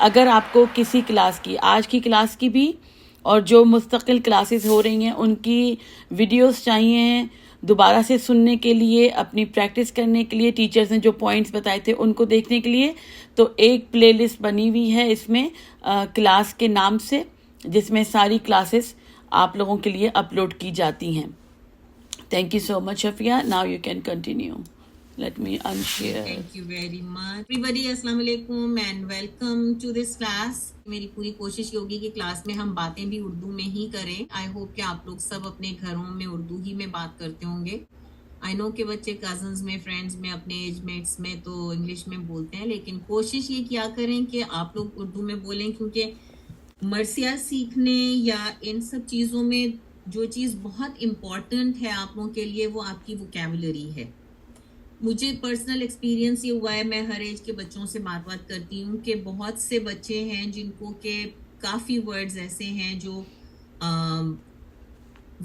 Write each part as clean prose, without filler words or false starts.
اگر آپ کو کسی کلاس کی، آج کی کلاس کی بھی اور جو مستقل کلاسز ہو رہی ہیں ان کی ویڈیوز چاہیے ہیں دوبارہ سے سننے کے لیے، اپنی پریکٹس کرنے کے لیے، ٹیچرز نے جو پوائنٹس بتائے تھے ان کو دیکھنے کے لیے، تو ایک پلے لسٹ بنی ہوئی ہے اس میں کلاس کے نام سے، جس میں ساری کلاسز آپ لوگوں کے لیے اپلوڈ کی جاتی ہیں. Thank you so much Shafia. Now you can continue. Let me unshare. Thank you very much. Everybody, Assalamu alaikum and welcome to this class. میری پوری کوشش یہ ہوگی کہ کلاس میں ہم باتیں بھی اردو میں ہی کریں. آئی ہوپ کہ آپ لوگ سب اپنے گھروں میں اردو ہی میں بات کرتے ہوں گے. آئی نو کہ بچے کزنز میں، فرینڈز میں، اپنے ایج میٹس میں تو انگلش میں بولتے ہیں، لیکن کوشش یہ کیا کریں کہ آپ لوگ اردو میں بولیں، کیونکہ مرثیہ سیکھنے یا ان سب چیزوں میں جو چیز بہت امپورٹنٹ ہے آپ لوگوں کے لیے وہ آپ کی ووکیبلری ہے. مجھے پرسنل ایکسپیرینس یہ ہوا ہے، میں ہر ایج کے بچوں سے بات کرتی ہوں کہ بہت سے بچے ہیں جن کو کہ کافی ورڈز ایسے ہیں جو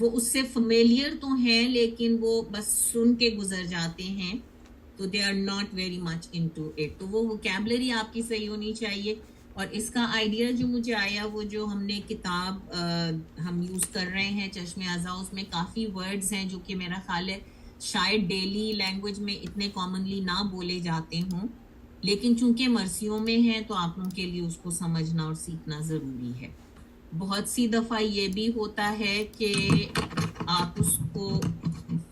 وہ اس سے فیملیئر تو ہیں لیکن وہ بس سن کے گزر جاتے ہیں، تو they are not very much into it. تو وہ ووکیبلری آپ کی صحیح ہونی چاہیے. اور اس کا آئیڈیا جو مجھے آیا، وہ جو ہم نے کتاب ہم یوز کر رہے ہیں چشم ازا، اس میں کافی ورڈز ہیں جو کہ میرا خیال ہے شاید ڈیلی لینگویج میں اتنے کامنلی نہ بولے جاتے ہوں، لیکن چونکہ مرثیوں میں ہیں تو آپ لوگوں کے لیے اس کو سمجھنا اور سیکھنا ضروری ہے. بہت سی دفعہ یہ بھی ہوتا ہے کہ آپ اس کو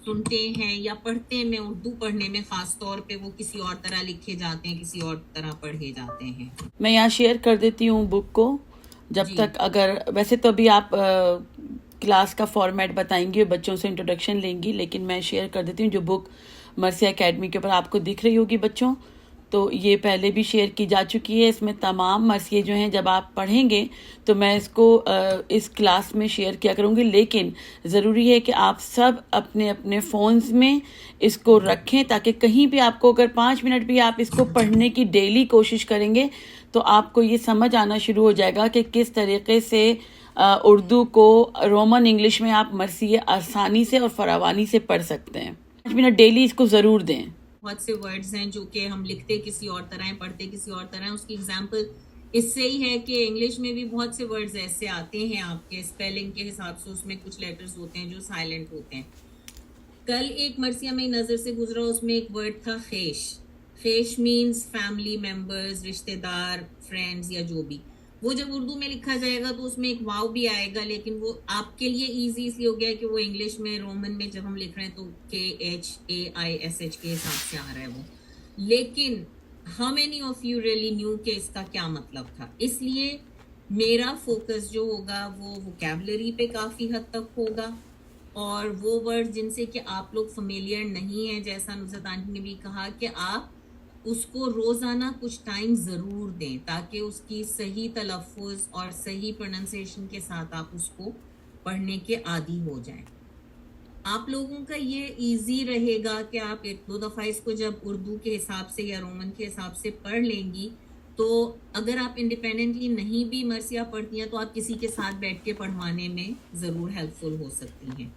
سنتے ہیں یا پڑھتے میں، اردو پڑھنے میں خاص طور پہ وہ کسی اور طرح لکھے جاتے ہیں، کسی اور طرح پڑھے جاتے ہیں. میں یہاں شیئر کر دیتی ہوں بک کو، جب تک اگر ویسے تو ابھی آپ کلاس کا فارمیٹ بتائیں گی، بچوں سے انٹروڈکشن لیں گی، لیکن میں شیئر کر دیتی ہوں جو بک مرثیہ اکیڈمی کے اوپر آپ کو دکھ رہی ہوگی بچوں، تو یہ پہلے بھی شیئر کی جا چکی ہے. اس میں تمام مرثیے جو ہیں جب آپ پڑھیں گے تو میں اس کو اس کلاس میں شیئر کیا کروں گی، لیکن ضروری ہے کہ آپ سب اپنے اپنے فونز میں اس کو رکھیں تاکہ کہیں بھی آپ کو اگر 5 منٹ بھی آپ اس کو پڑھنے کی ڈیلی کوشش کریں گے تو آپ کو یہ سمجھ آنا شروع ہو جائے گا کہ کس طریقے سے اردو کو رومن انگلش میں آپ مرثیے آسانی سے اور فراوانی سے پڑھ سکتے ہیں. 5 منٹ ڈیلی اس کو ضرور دیں. بہت سے ورڈز ہیں جو کہ ہم لکھتے کسی اور طرح ہیں، پڑھتے کسی اور طرح ہیں. اس کی ایگزامپل اس سے ہی ہے کہ انگلش میں بھی بہت سے ورڈز ایسے آتے ہیں آپ کے اسپیلنگ کے حساب سے، اس میں کچھ لیٹرز ہوتے ہیں جو سائلنٹ ہوتے ہیں. کل ایک مرثیہ میں نظر سے گزرا، اس میں ایک ورڈ تھا خیش. خیش مینز فیملی ممبرز، رشتہ دار، فرینڈز یا جو بھی. وہ جب اردو میں لکھا جائے گا تو اس میں ایک واو بھی آئے گا، لیکن وہ آپ کے لیے ایزی اس لیے ہو گیا ہے کہ وہ انگلش میں رومن میں جب ہم لکھ رہے ہیں تو KHAISH کے حساب سے آ رہا ہے وہ. لیکن how many of you really knew کہ اس کا کیا مطلب تھا؟ اس لیے میرا فوکس جو ہوگا وہ ووکیبلری پہ کافی حد تک ہوگا، اور وہ ورڈ جن سے کہ آپ لوگ فیملیئر نہیں ہیں، جیسا نصرت آنٹی نے بھی کہا کہ آپ اس کو روزانہ کچھ ٹائم ضرور دیں تاکہ اس کی صحیح تلفظ اور صحیح پروننسیشن کے ساتھ آپ اس کو پڑھنے کے عادی ہو جائیں. آپ لوگوں کا یہ ایزی رہے گا کہ آپ 1-2 دفعہ اس کو جب اردو کے حساب سے یا رومن کے حساب سے پڑھ لیں گی، تو اگر آپ انڈیپینڈنٹلی نہیں بھی مرثیہ پڑھتی ہیں تو آپ کسی کے ساتھ بیٹھ کے پڑھوانے میں ضرور ہیلپ فل ہو سکتی ہیں.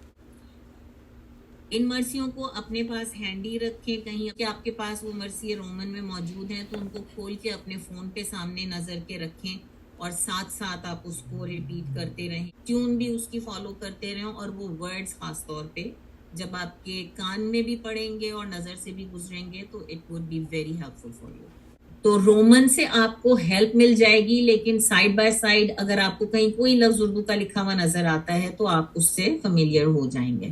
ان مرثیوں کو اپنے پاس ہینڈی رکھیں، کہیں کہ آپ کے پاس وہ مرثیے رومن میں موجود ہیں تو ان کو کھول کے اپنے فون پہ سامنے نظر کے رکھیں اور ساتھ ساتھ آپ اس کو ریپیٹ کرتے رہیں، ٹیون بھی اس کی فالو کرتے رہیں. اور وہ ورڈز خاص طور پہ جب آپ کے کان میں بھی پڑھیں گے اور نظر سے بھی گزریں گے تو it would be very helpful for you. تو رومن سے آپ کو ہیلپ مل جائے گی، لیکن سائڈ بائی سائڈ اگر آپ کو کہیں کوئی لفظ اردو کا لکھا ہوا نظر آتا ہے تو آپ اس سے فیملیئر ہو جائیں گے.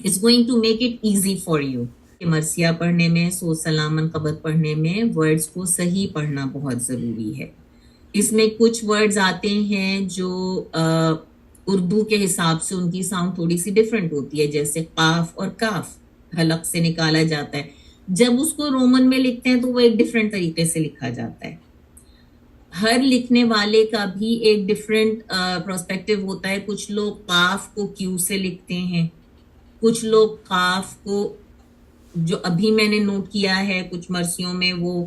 It's going to make it easy for you. مرثیہ پڑھنے میں، سو سلامن قبط پڑھنے میں ورڈز کو صحیح پڑھنا بہت ضروری ہے. اس میں کچھ ورڈز آتے ہیں جو اردو کے حساب سے ان کی ساؤنڈ تھوڑی سی ڈیفرنٹ ہوتی ہے، جیسے قاف اور کاف حلق سے نکالا جاتا ہے. جب اس کو رومن میں لکھتے ہیں تو وہ ایک ڈیفرنٹ طریقے سے لکھا جاتا ہے. ہر لکھنے والے کا بھی ایک ڈیفرنٹ پرسپیکٹیو ہوتا ہے. کچھ لوگ قاف کو کیو سے لکھتے ہیں، کچھ لوگ قاف کو، جو ابھی میں نے نوٹ کیا ہے کچھ مرثیوں میں، وہ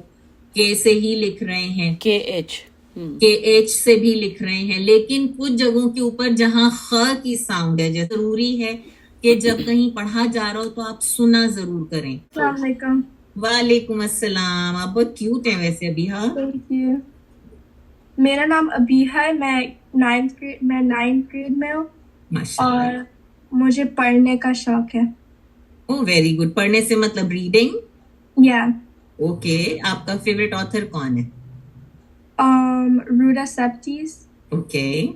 کے سے ہی لکھ رہے ہیں، KH سے بھی لکھ رہے ہیں. لیکن کچھ جگہوں کے اوپر جہاں خ کی ساؤنڈ ہے، جیسے ضروری ہے کہ جب کہیں پڑھا جا رہا ہو تو آپ سنا ضرور کریں. السلام علیکم. وعلیکم السلام. آپ بہت کیوٹ ہیں ویسے ابھی. ہاں میرا نام ابیہ ہے. میں 9th grade میں ہوں ماشاء اور اللہ. مجھے پڑھنے کا شوق ہے. او ویری گڈ. پڑھنے سے مطلب ریڈنگ. یا اوکے. آپ کا فیوریٹ آتھر کون ہے؟ روڈا سیپٹیز. Okay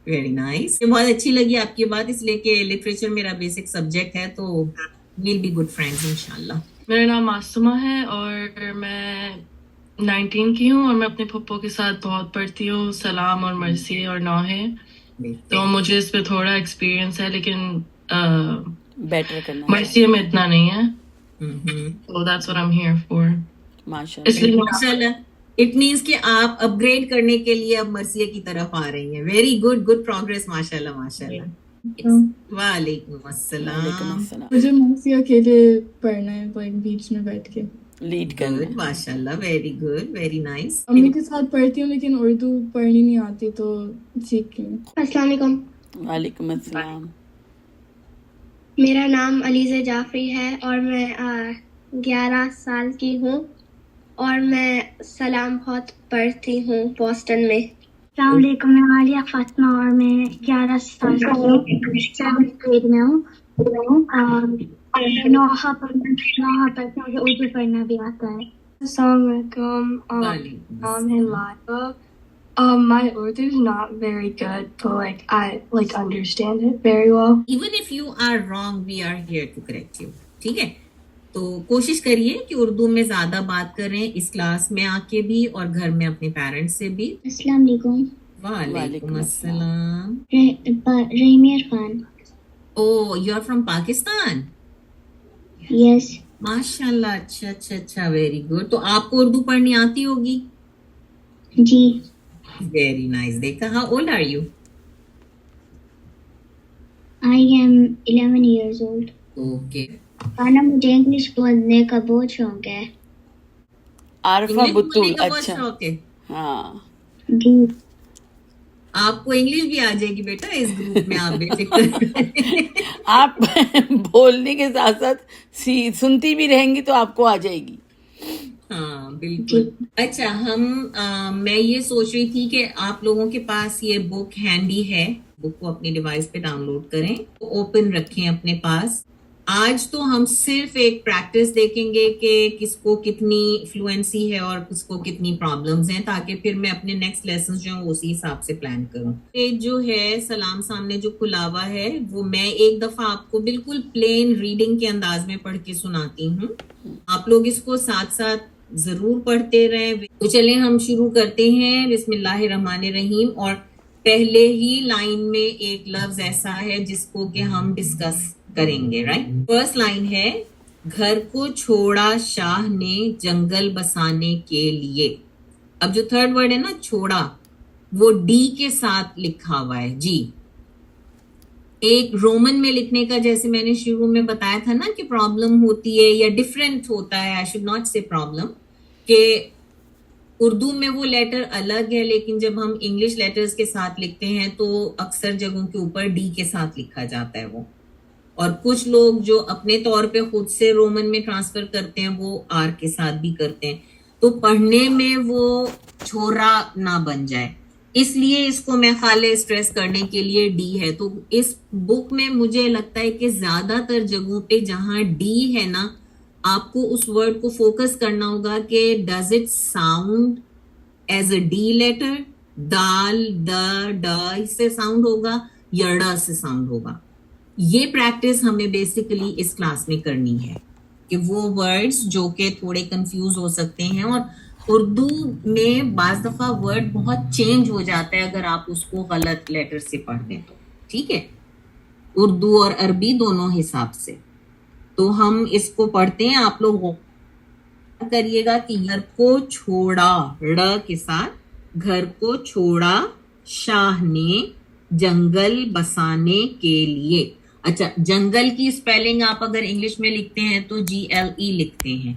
very nice. بہت اچھی لگی آپ کی بات، اس لیے کہ لٹریچر میرا بیسک سبجیکٹ ہے، تو ویل بی گڈ فرینڈز انشاءاللہ. میرا نام معصومہ ہے اور میں 19 کی ہوں، اور میں اپنے پھپھو کے ساتھ بہت پڑھتی ہوں، سلام اور مرسی اور نوحے. تو مجھے اس پہ تھوڑا ایکسپیرینس ہے، لیکن بیٹر کرنا مرسی میں اتنا نہیں ہے. So that's what I'm here for. ماشاء اس اللہ. لیے ماشاءاللہ. اٹ مینس کہ آپ اپ گریڈ کرنے کے لیے اب مرثیہ کی طرف آ رہی ہیں. Very good, good progress. ماشاءاللہ ماشاءاللہ. وعلیکم وعلیکم السلام. السلام. مجھے مرسی اکیلے پڑھنا ہے، لائک بیچ میں بیٹھ کے. لیڈ کرنا گڈ ماشاءاللہ. Very good, very nice. امی کے ساتھ پڑھتی ہوں لیکن اردو پڑھنی نہیں آتی تو سیکھ رہی ہوں. السلام علیکم. وعلیکم السلام. میرا نام علیزہ جعفری ہے اور میں 11 سال کی ہوں اور میں سلام بہت پڑھتی ہوں بوسٹن میں. السلام علیکم. میں عالیہ فاطمہ اور میں 11 سال کی ہوں، 7th grade میں ہوں. نوحہ پڑھتی ہوں، مجھے اردو پڑھنا بھی آتا ہے. السلام علیکم. نام ہے Laiba. My Urdu is not very good, but I understand it very well. Even if you are wrong, we are here to correct you. ٹھیک ہے. تو کوشش کریے کہ اردو میں زیادہ بات کریں، اس کلاس میں آ کے بھی اور گھر میں اپنے پیرنٹس سے بھی. السلام علیکم. وعلیکم السلام. رحیم Irfan. Oh, you are from Pakistan? Yes. ماشاء اللہ. اچھا اچھا اچھا. Very good. تو آپ کو اردو پڑھنی آتی ہوگی؟ جی. Very nice. دیکھا. How old are you? I am 11 years old. Okay. نا مجھے انگلش بولنے کا بہت شوق ہے. عارفہ بطول. بہت اچھا شوق ہے. ہاں. جی. آپ کو انگلش بھی آ جائے گی بیٹا اس گروپ میں. آپ بے فکر. آپ بولنے کے ساتھ ساتھ سنتی بھی رہیں گی تو آپ کو آ جائے گی. ہاں بالکل. اچھا میں یہ سوچ رہی تھی کہ آپ لوگوں کے پاس یہ بک ہینڈی ہے. بک کو اپنی ڈیوائس پہ ڈاؤن لوڈ کریں، اوپن رکھیں اپنے پاس. آج تو ہم صرف ایک پریکٹس دیکھیں گے کہ کس کو کتنی فلوئنسی ہے اور کس کو کتنی پرابلمز ہیں، تاکہ پھر میں اپنے نیکسٹ لیسنز جو ہیں اسی حساب سے پلان کروں. یہ جو ہے سلام سامنے جو کھلا ہوا ہے، وہ میں ایک دفعہ آپ کو بالکل پلین ریڈنگ کے انداز میں پڑھ کے سناتی ہوں. آپ لوگ اس کو ساتھ ساتھ ضرور پڑھتے رہیں. تو چلیں ہم شروع کرتے ہیں. بسم اللہ الرحمن الرحیم. اور پہلے ہی لائن میں ایک لفظ ایسا ہے جس کو کہ ہم ڈسکس کریں گے. رائٹ. فرسٹ لائن ہے، گھر کو چھوڑا شاہ نے جنگل بسانے کے لیے. اب جو تھرڈ ورڈ ہے نا چھوڑا، وہ ڈی کے ساتھ لکھا ہوا ہے. جی ایک رومن میں لکھنے کا، جیسے میں نے شروع میں بتایا تھا نا کہ پرابلم ہوتی ہے یا ڈفرینٹ ہوتا ہے، آئی شوڈ ناٹ سے پرابلم، کہ اردو میں وہ لیٹر الگ ہے لیکن جب ہم انگلش لیٹرز کے ساتھ لکھتے ہیں تو اکثر جگہوں کے اوپر ڈی کے ساتھ لکھا جاتا ہے وہ. اور کچھ لوگ جو اپنے طور پہ خود سے رومن میں ٹرانسفر کرتے ہیں وہ آر کے ساتھ بھی کرتے ہیں، تو پڑھنے میں وہ چھوڑا نہ بن جائے، اس لیے اس کو میں خالی اسٹریس کرنے کے لیے ڈی ہے. تو اس بک میں مجھے لگتا ہے کہ زیادہ تر جگہوں پہ جہاں ڈی ہے نا، آپ کو اس ورڈ کو فوکس کرنا ہوگا کہ does it sound as a D letter. دال ڈ سے ساؤنڈ ہوگا یا ڈ سے ساؤنڈ ہوگا. یہ پریکٹس ہمیں بیسیکلی اس کلاس میں کرنی ہے کہ وہ ورڈز جو کہ تھوڑے کنفیوز ہو سکتے ہیں، اور اردو میں بعض دفعہ ورڈ بہت چینج ہو جاتا ہے اگر آپ اس کو غلط لیٹر سے پڑھ دیں تو. ٹھیک ہے، اردو اور عربی دونوں حساب سے. تو ہم اس کو پڑھتے ہیں. آپ لوگ کریے گا کہ گھر کو چھوڑا ڑ کے ساتھ، گھر کو چھوڑا شاہ نے جنگل بسانے کے لیے. اچھا، جنگل کی اسپیلنگ آپ اگر انگلش میں لکھتے ہیں تو GLE لکھتے ہیں،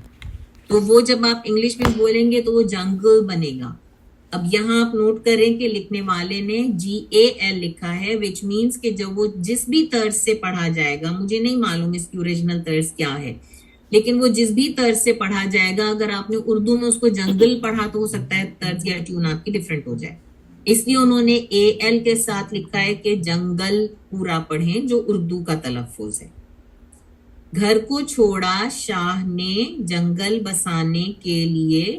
تو وہ جب آپ انگلش میں بولیں گے تو وہ جنگل بنے گا. اب یہاں آپ نوٹ کریں کہ لکھنے والے نے GAL لکھا ہے، وچ مینس کہ جب وہ جس بھی طرز سے پڑھا جائے گا، مجھے نہیں معلوم اس کی اوریجنل طرز کیا ہے، لیکن وہ جس بھی طرز سے پڑھا جائے گا، اگر آپ نے اردو میں اس کو جنگل پڑھا تو ہو سکتا ہے طرز یا ٹیون آپ کی ڈفرینٹ ہو جائے. اس لیے انہوں نے AL کے ساتھ لکھا ہے کہ جنگل پورا پڑھیں جو اردو کا تلفظ ہے. گھر کو چھوڑا شاہ نے جنگل بسانے کے لیے،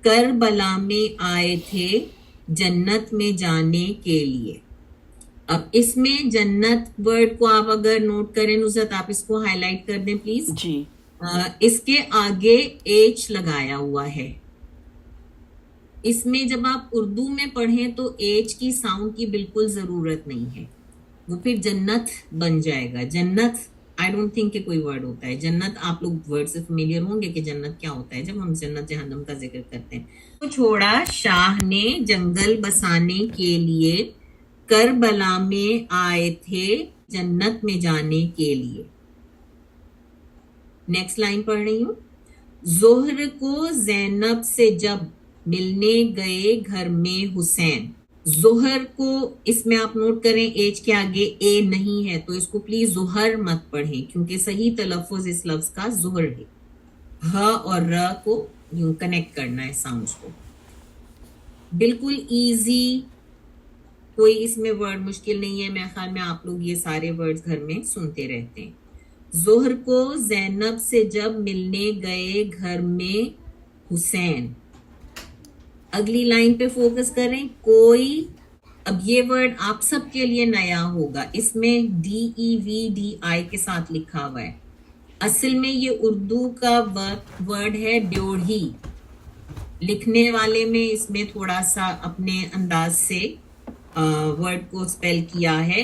کربلا میں آئے تھے جنت میں جانے کے لیے. اب اس میں جنت ورڈ کو آپ اگر نوٹ کریں نصرت، آپ اس کو ہائی لائٹ کر دیں پلیز. جی اس کے آگے H لگایا ہوا ہے. اس میں جب آپ اردو میں پڑھیں تو H کی ساؤنڈ کی بالکل ضرورت نہیں ہے، وہ پھر جنت بن جائے گا. جنت آئی ڈونٹ تھنک کہ کوئی ورڈ ہوتا ہے جنت. آپ لوگ ورڈ سے فیملیئر ہوں گے کہ جنت کیا ہوتا ہے جب ہم جنت جہنم کا ذکر کرتے ہیں. تو چھوڑا شاہ نے جنگل بسانے کے لیے، کربلا میں آئے تھے جنت میں جانے کے لیے. نیکسٹ لائن پڑھ رہی ہوں. زہر کو زینب سے جب ملنے گئے گھر میں حسین. زہر کو اس میں آپ نوٹ کریں ایج کے آگے اے نہیں ہے تو اس کو پلیز زہر مت پڑھیں کیونکہ صحیح تلفظ اس لفظ کا زہر ہے. ہ اور ر کو یوں کنیکٹ کرنا ہے ساؤنڈز کو. بالکل ایزی، کوئی اس میں ورڈ مشکل نہیں ہے. میرے خیال میں آپ لوگ یہ سارے ورڈز گھر میں سنتے رہتے ہیں. زہر کو زینب سے جب ملنے گئے گھر میں حسین. اگلی لائن پہ فوکس کریں. کوئی، اب یہ ورڈ آپ سب کے لیے نیا ہوگا، اس میں DEVDI کے ساتھ لکھا ہوا ہے. اصل میں یہ اردو کا ورڈ ہے ڈیوڑھی. لکھنے والے میں اس میں تھوڑا سا اپنے انداز سے ورڈ کو سپیل کیا ہے.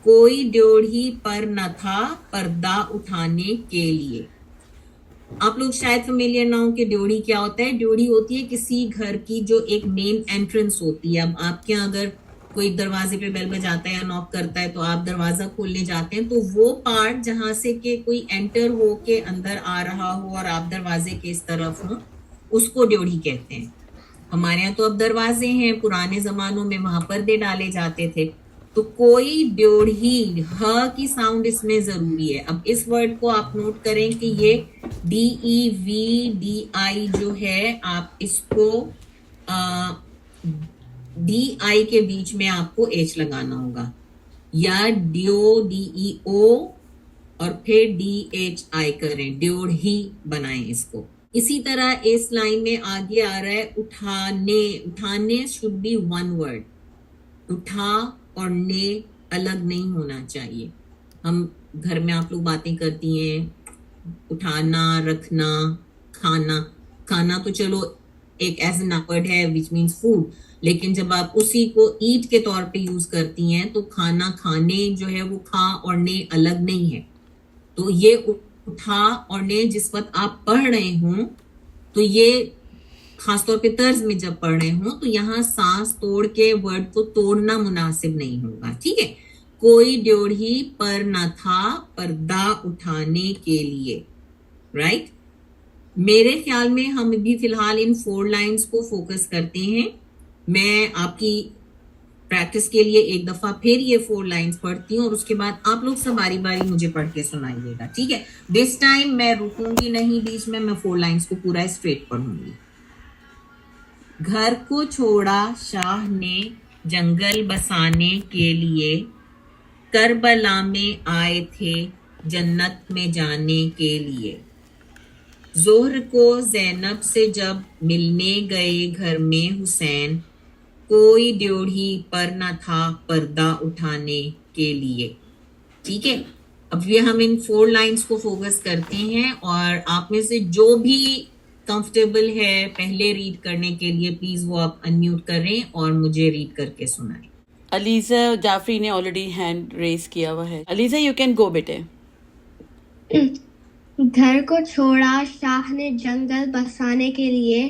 کوئی ڈیوڑھی پر نہ تھا پردہ اٹھانے کے لیے. آپ لوگ شاید فیملیئر نہ ہوں کہ ڈیوڑھی کیا ہوتا ہے. ڈیوڑھی ہوتی ہے کسی گھر کی جو ایک مین انٹرنس ہوتی ہے. اب آپ کے یہاں اگر کوئی دروازے پہ بیل بجاتا ہے یا ناک کرتا ہے تو آپ دروازہ کھولنے جاتے ہیں، تو وہ پارٹ جہاں سے کہ کوئی انٹر ہو کے اندر آ رہا ہو اور آپ دروازے کے اس طرف ہوں، اس کو ڈیوڑھی کہتے ہیں. ہمارے یہاں تو اب دروازے ہیں، پرانے زمانوں میں وہاں پردے ڈالے جاتے تھے. تو کوئی ڈیوڑھی، ہ کی ساؤنڈ اس میں ضروری ہے. اب اس ورڈ کو آپ نوٹ کریں کہ یہ DEVDI جو ہے، آپ اس کو DI کے بیچ میں آپ کو H لگانا ہوگا، یا ڈیو DEO اور پھر DHI کریں، ڈیوڑھی بنائیں اس کو. اسی طرح اس لائن میں آگے آ رہا ہے اٹھانے. اٹھانے should be one word. اٹھا اور نے الگ نہیں ہونا چاہیے. ہم گھر میں آپ لوگ باتیں کرتی ہیں، اٹھانا، رکھنا، کھانا. کھانا تو چلو ایک ایز این ورڈ ہے which means food، لیکن جب آپ اسی کو ایٹ کے طور پہ یوز کرتی ہیں تو کھانا، کھانے جو ہے وہ کھا اور نے الگ نہیں ہے. تو یہ اٹھا اور نے جس وقت آپ پڑھ رہے ہوں تو یہ خاص طور پہ طرز میں جب پڑھ رہے ہوں تو یہاں سانس توڑ کے ورڈ کو توڑنا مناسب نہیں ہوگا. ٹھیک ہے. کوئی ڈیوڑھی پر نہ تھا پردہ اٹھانے کے لیے. رائٹ. میرے خیال میں ہم بھی فی الحال ان 4 لائنز کو فوکس کرتے ہیں. میں آپ کی پریکٹس کے لیے ایک دفعہ پھر یہ 4 لائنز پڑھتی ہوں اور اس کے بعد آپ لوگ سب باری باری مجھے پڑھ کے سنائیے گا. ٹھیک ہے. دس ٹائم میں رکوں گی نہیں بیچ میں 4 لائنز کو پورا اسٹریٹ پڑھوں گی. گھر کو چھوڑا شاہ نے جنگل بسانے کے لیے، کربلا میں آئے تھے جنت میں جانے کے لیے. زہر کو زینب سے جب ملنے گئے گھر میں حسین، کوئی ڈیوڑھی پر نہ تھا پردہ اٹھانے کے لیے. ٹھیک ہے. اب یہ ہم ان 4 لائنز کو فوکس کرتے ہیں اور آپ میں سے جو بھی کمفرٹیبل ہے پہلے ریڈ کرنے کے لیے پلیز وہ آپ انمیوٹ کریں اور مجھے ریڈ کر کے سنائیں. علیزہ جعفری نے آلریڈی ہینڈ ریز کیا ہوا ہے. علیزہ یو کین گو بیٹے. گھر کو چھوڑا شاہ نے جنگل بسانے کے لیے،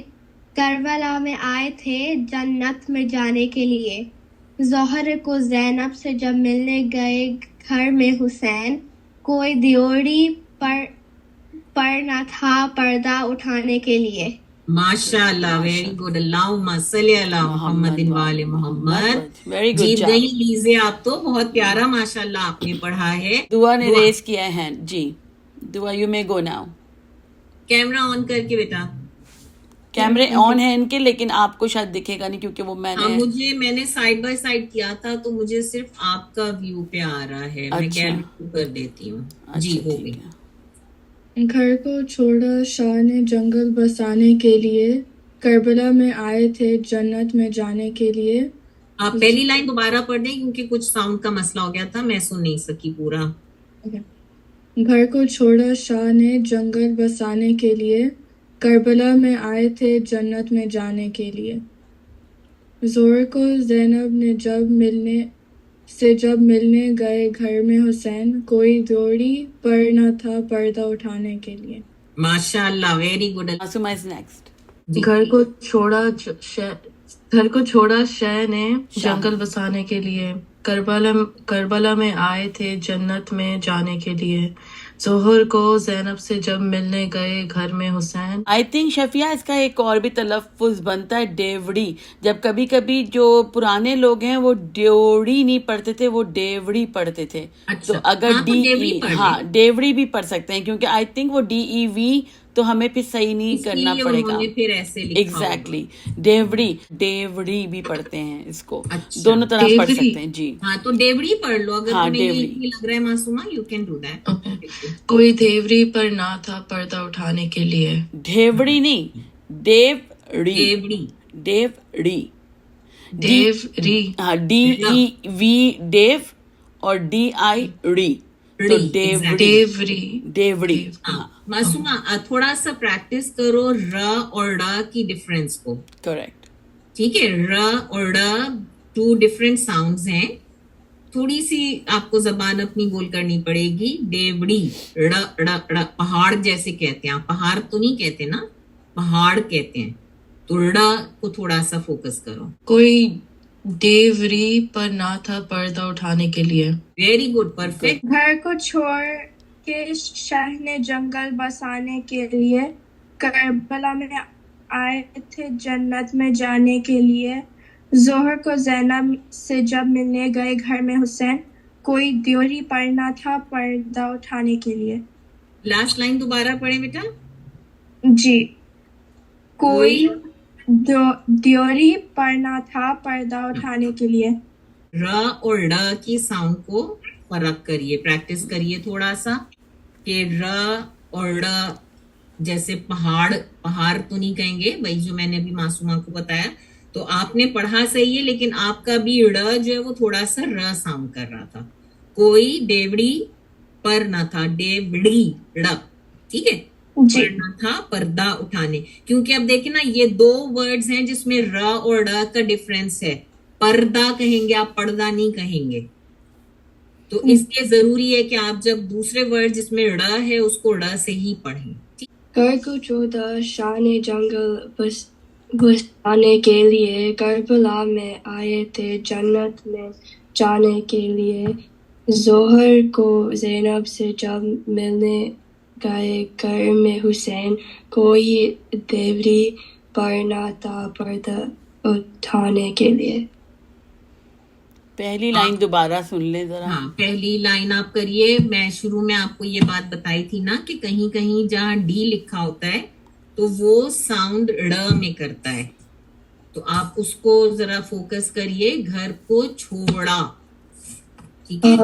کربلا میں آئے تھے جنت میں جانے کے لیے. زہر کو زینب سے جب ملنے گئے گھر میں حسین، کوئی دیوڑی پر نہ تھا پردہ اٹھانے کے لیے. ماشاء اللہ، ویری گڈ. اللہم صلی علی محمد وآل محمد. ویری گڈ جیت جاب. گئی لیزے آپ تو. بہت پیارا ماشاء اللہ آپ نے پڑھا ہے. دعا نے ریز کیا ہے ہینڈ. جی دعا you may go now. Camera on کر کے بیٹا. کیمرے آن ہیں ان کے، لیکن آپ کو شاید دکھے گا نہیں کیونکہ وہ میں نے سائڈ بائی سائڈ کیا تھا تو مجھے صرف آپ کا ویو پہ آ رہا ہے. میں گیلری کر دیتی ہوں. جی ہو گئی. گھر کو چھوڑا شاہ نے جنگل بسانے کے لیے، کربلا میں آئے تھے جنت میں جانے کے لیے. آپ پہلی لائن دوبارہ پڑھ دیں کیونکہ کچھ ساؤنڈ کا مسئلہ ہو گیا تھا، میں سن نہیں سکی پورا. گھر کو چھوڑا شاہ نے جنگل بسانے کے لیے، کربلا میں آئے تھے جنت میں جانے کے لیے. زہر کو زینب نے جب ملنے گئے گھر میں حسین، کوئی دوری پر نہ تھا پردہ اٹھانے کے لیے. ماشاء اللہ، very good. Masooma is next. گھر کو چھوڑا شہ نے جنگل بسانے کے لیے، کربلا میں آئے تھے جنت میں جانے کے لیے. ظہر کو زینب سے جب ملنے گئے گھر میں حسین. آئی تھنک شفیہ اس کا ایک اور بھی تلفظ بنتا ہے ڈیوڑی. جب کبھی کبھی جو پرانے لوگ ہیں وہ ڈیوڑی نہیں پڑھتے تھے، وہ ڈیوڑی پڑھتے تھے. تو اگر ڈیوڑی بھی پڑھ سکتے ہیں کیونکہ آئی تھنک وہ DEV تو ہمیں پھر صحیح نہیں کرنا پڑے گا. ایگزیکٹلی ڈیوڑی بھی پڑھتے ہیں اس کو، دونوں طرح پڑھ سکتے ہیں. جی ہاں تو ڈیوڑی پڑھ لو اگر تمہیں یہ لگ رہا ہے Masuma, you can do that. کوئی دیوری پر نہ تھا پردہ اٹھانے کے لیے. ڈیوڑی نہیں، ڈیوڑی. ہاں DEV ڈیو اور DI تو ڈیوڑی. معصومہ تھوڑا سا پریکٹس کرو ر اور ڑ کی ڈفرینس کو. کریکٹ. ٹھیک ہے، ر اور ڑ 2 ڈفرینٹ ساؤنڈز ہیں. تھوڑی سی آپ کو زبان اپنی گول کرنی پڑے گی. ڈیوڑی ڑ پہاڑ جیسے کہتے ہیں آپ، پہاڑ تو نہیں کہتے نا، پہاڑ کہتے ہیں. تو ڑ کو تھوڑا سا فوکس کرو. کوئی دیوری پر نہ تھا پردہ اٹھانے کے لیے. Very good, perfect. گھر کو چھوڑ کے شاہ نے جنگل بسانے کے لیے، کربلا میں آئے تھے جنت میں جانے کے لیے. ظہر کو زینب سے جب ملنے گئے گھر میں حسین، کوئی دیوری پر نہ تھا پردہ اٹھانے کے لیے. لاسٹ لائن دوبارہ پڑھیں بیٹا. جی، کوئی دیوری پر نہ تھا پردہ اٹھانے کے لیے. ر اور ڑ کی ساؤنڈ کو فرق کریے، پریکٹس کریے تھوڑا سا کہ ر اور ڑ جیسے پہاڑ تو نہیں کہیں گے بھائی، جو میں نے ابھی معصومہ کو بتایا. تو آپ نے پڑھا صحیح ہے لیکن آپ کا بھی ڑ جو ہے وہ تھوڑا سا ر ساؤنڈ کر رہا تھا. کوئی ڈیوڑی پر نہ تھا، ڈیوڑی ڑ، ٹھیک ہے، پر نہ تھا پردہ اٹھانے. کیونکہ اب دیکھیں نا، یہ 2 ورڈز ہیں جس میں ر اور ڑ کا ڈفرینس ہے. پردہ کہیں گے آپ، پردہ نہیں کہیں گے. تو اس لیے ضروری ہے کہ آپ جب دوسرے ورڈ جس میں ڑ ہے اس کو ڑ سے ہی پڑھیں. گھر کو چھوڑا شاہ نے جنگل بسانے کے لیے، کربلا میں آئے تھے جنت میں جانے کے لیے. ظہر کو زینب سے جب ملنے گئے گھر میں حسین، کوئی دیوری پر نہ تھا پردہ اٹھانے کے لیے. پہلی لائن دوبارہ سن لیں ذرا. ہاں پہلی لائن آپ کریے. میں شروع میں آپ کو یہ بات بتائی تھی نا کہ کہیں کہیں جہاں ڈی لکھا ہوتا ہے تو وہ ساؤنڈ ڑ میں کرتا ہے، تو آپ اس کو ذرا فوکس کریے. گھر کو چھوڑا، ٹھیک ہے.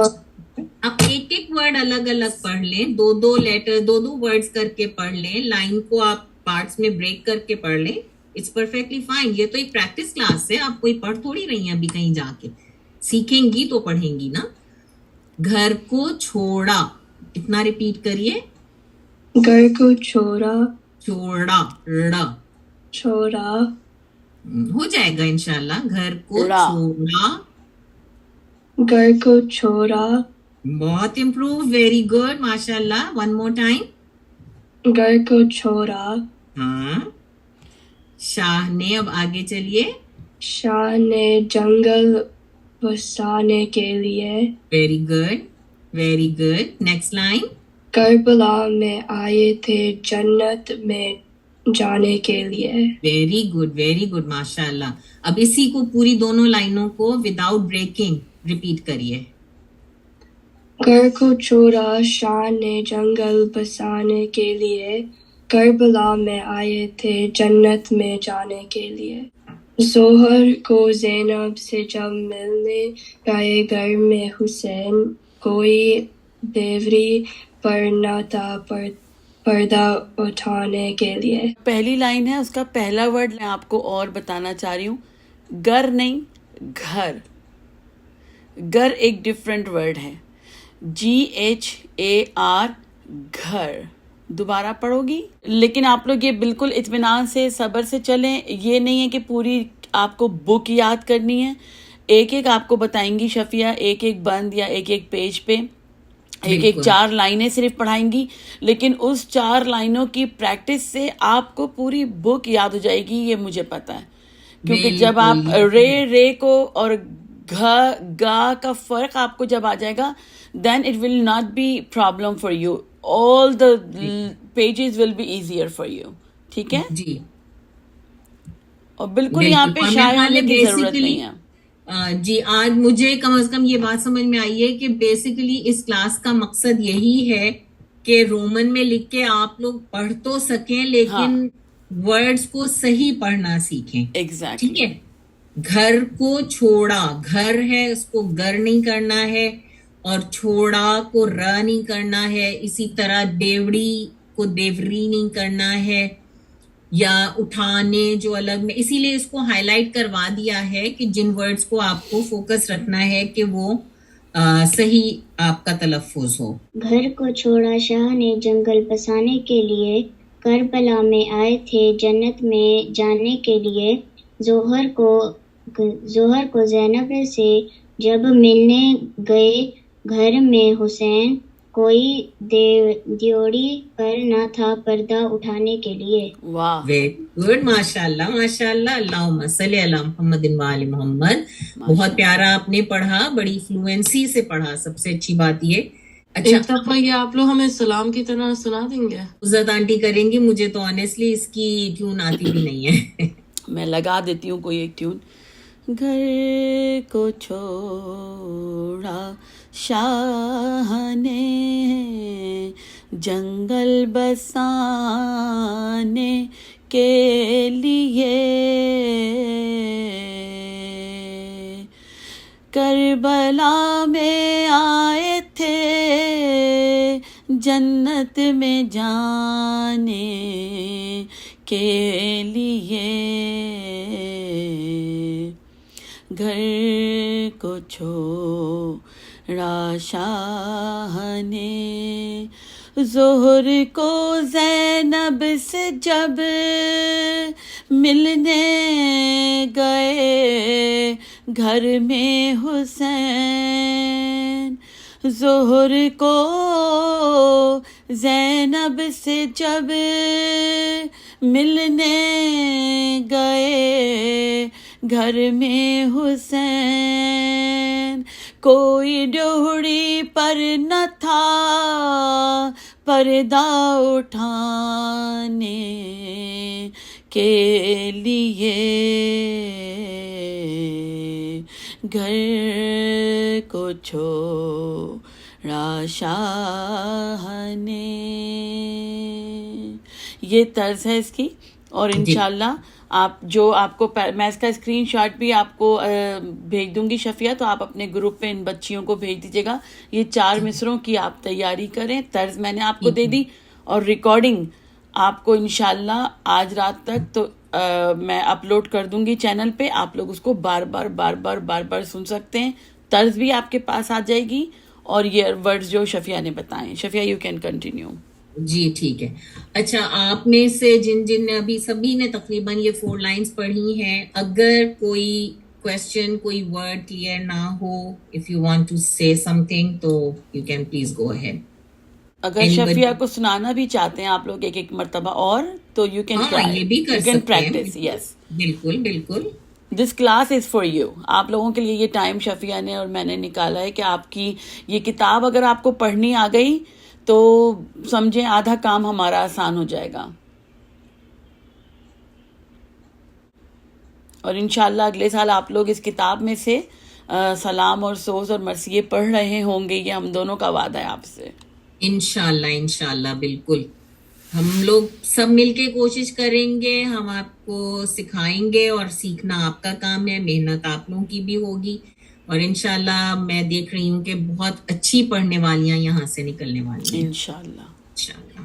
آپ ایک ورڈ الگ الگ پڑھ لیں، 2 لیٹر 2 ورڈز کر کے پڑھ لیں. لائن کو آپ پارٹس میں بریک کر کے پڑھ لیں. It's perfectly fine. یہ تو ایک پریکٹس کلاس ہے، آپ کوئی پڑھ تھوڑی رہی ہیں ابھی کہیں جا کے. سیکھیں گی تو پڑھیں گی نا. گھر کو چھوڑا، اتنا ریپیٹ کریے. گھر کو چھوڑا، چھوڑا ہو جائے گا انشاءاللہ. گھر کو چھوڑا، گھر کو چھوڑا. بہت امپروو، ویری گڈ، ماشاء اللہ. 1 more time. گھر کو چھوڑا. ہاں. شاہ نے، اب آگے چلیے. شاہ نے جنگل بسانے کے لیے. Very good, very good. Next line. Karbala میں آئے تھے جنت میں جانے کے لیے. ویری گڈ، ویری گڈ، ماشاء اللہ. اب اسی کو پوری دونوں لائنوں کو وداؤٹ بریکنگ ریپیٹ کریے. گھر کو چھوڑا شاہ نے جنگل بسانے کے لیے، کربلا میں آئے تھے جنت میں جانے کے لیے. ظہر کو زینب سے جب ملنے گئے گھر میں حسین، کوئی دیوری پر نہ تھا پردہ اٹھانے کے لیے. پہلی لائن ہے، اس کا پہلا ورڈ میں آپ کو اور بتانا چاہ رہی ہوں، گر نہیں، گھر. گر ایک ڈفرینٹ ورڈ ہے، GHAR، گھر. دوبارہ پڑھو گی، لیکن آپ لوگ یہ بالکل اطمینان سے صبر سے چلیں. یہ نہیں ہے کہ پوری آپ کو بک یاد کرنی ہے، ایک ایک آپ کو بتائیں گی شفیہ، ایک ایک بند یا ایک ایک پیج پہ ایک ایک 4 لائنیں صرف پڑھائیں گی، لیکن اس 4 لائنوں کی پریکٹس سے آپ کو پوری بک یاد ہو جائے گی، یہ مجھے پتا ہے. کیونکہ جب آپ رے کو اور گا کا فرق آپ کو جب آ جائے گا، then it will not be problem for you, all the pages will be easier for you. ٹھیک ہے جی. اور بالکل یہاں پہ شائع ہونے کی ضرورت نہیں ہے. جی آج مجھے کم از کم یہ بات سمجھ میں آئی ہے کہ بیسیکلی اس کلاس کا مقصد یہی ہے کہ رومن میں لکھ کے آپ لوگ پڑھ تو سکیں، لیکن ورڈز کو صحیح پڑھنا سیکھیں. ایگزیکٹلی. ٹھیک ہے. گھر کو چھوڑا، گھر ہے اس کو گر نہیں کرنا ہے، اور چھوڑا کو ر نہیں کرنا ہے. اسی طرح دیوڑی کو دیوری نہیں کرنا ہے، یا اٹھانے جو الگ میں، اسی لیے اس کو ہائی لائٹ کروا دیا ہے کہ جن ورڈز کو آپ کو فوکس رکھنا ہے کہ وہ صحیح آپ کا تلفظ ہو. گھر کو چھوڑا شاہ نے جنگل بسانے کے لیے، کربلا میں آئے تھے جنت میں جانے کے لیے. ظہر کو زینب سے جب ملنے گئے گھر میں حسین، کوئی دیوڑی پر نہ تھا پردہ اٹھانے کے لیے. واہ، ویری گڈ، ماشاء اللہ ماشاء اللہ. اللہم صلی علی محمد و آل محمد. بہت پیارا آپ نے پڑھا، بڑی فلوئنسی سے پڑھا، سب سے اچھی بات یہ. اچھا، ایک دفعہ یہ آپ لوگ ہمیں سلام کی طرح سنا دیں گے؟ عزت آنٹی کریں گی. مجھے تو آنیسٹلی اس کی ٹیون آتی بھی نہیں ہے. میں لگا دیتی ہوں کوئی ایک ٹیون. گھر کو چھوڑا شاہ نے جنگل بسانے کے لیے، کربلا میں آئے تھے جنت میں جانے کے لیے. گھر کو چھوڑا شاہ نے، ظہر کو زینب سے جب ملنے گئے گھر میں حسین. ظہر کو زینب سے جب ملنے گئے گھر میں حسین، کوئی ڈوڑی پر نہ تھا پردہ اٹھانے کے لیے. گھر کو چھوڑا شاہ نے. یہ طرز ہے اس کی. اور انشاءاللہ آپ جو آپ کو میں اس کا اسکرین شاٹ بھی آپ کو بھیج دوں گی شفیہ، تو آپ اپنے گروپ پہ ان بچیوں کو بھیج دیجیے گا. یہ 4 مصروں کی آپ تیاری کریں. طرز میں نے آپ کو دے دی، اور ریکارڈنگ آپ کو انشاءاللہ آج رات تک تو میں اپلوڈ کر دوں گی چینل پہ. آپ لوگ اس کو بار بار سن سکتے ہیں. طرز بھی آپ کے پاس آ جائے گی، اور یہ ورڈز جو شفیہ نے بتائیں. شفیہ یو کین کنٹینیو. جی ٹھیک ہے. اچھا، آپ میں سے جن نے ابھی سبھی نے تقریباً یہ 4 لائنز پڑھی ہیں، اگر کوئی کویسچن، کوئی ورڈ کلیئر نہ ہو، اف یو وانٹ ٹو سے سم تھنگ، تو you can please go ahead. اگر شفیہ کو سنانا بھی چاہتے ہیں آپ لوگ ایک مرتبہ اور، تو یو کین ٹرائی، یہ بھی کر یو کین سکتے ہیں. پریکٹس. یس، بالکل بالکل. This class is for you. آپ لوگوں کے لیے یہ ٹائم شفیہ نے اور میں نے نکالا ہے کہ آپ کی یہ کتاب اگر آپ کو پڑھنی آ گئی تو سمجھیں آدھا کام ہمارا آسان ہو جائے گا. اور انشاءاللہ اگلے سال آپ لوگ اس کتاب میں سے سلام اور سوز اور مرثیے پڑھ رہے ہوں گے. یہ ہم دونوں کا وعدہ ہے آپ سے. انشاءاللہ انشاءاللہ بالکل. ہم لوگ سب مل کے کوشش کریں گے, ہم آپ کو سکھائیں گے, اور سیکھنا آپ کا کام ہے, محنت آپ لوگوں کی بھی ہوگی, اور انشاءاللہ میں دیکھ رہی ہوں کہ بہت اچھی پڑھنے والیاں یہاں سے نکلنے والی ہیں انشاءاللہ. انشاءاللہ.